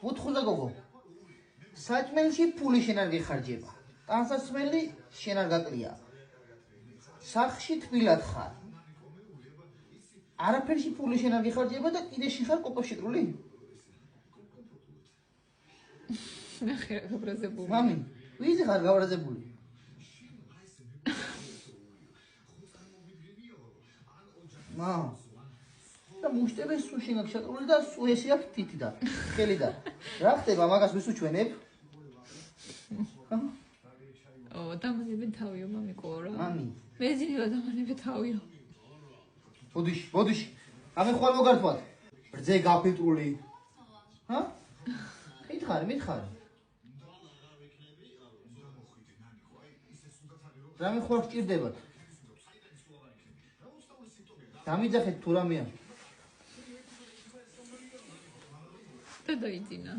ვუთხულა გოგო. საჭმელში ფული შენ არ გეხარჯება. ტანსაცმელი შენ არ გაკლია. სახში თბილად ხარ. არაფერში ფული შენ არ გეხარჯება და კიდე შენ ხარ კოპაშიკრული? ნახე რა გაბრაზებული. მამი, ვიზი ხარ გაბრაზებული? მა და მუშტებს სულ შენ გაქშაკრული და სულ ესე აქვს თითი და ხელი და რა ხდება მაგას ვის უჩვენებ? ო დამანები თავიო მამიკო რა. მამი მე ძინა დამანები თავიო. ბოდიში ამე ხვალ მოგართვათ რძე გაფილტრული ჰა მითხარი რამე ხვალ გჭირდებათ დამიძახეთ თუ რამეა და დაიძინა.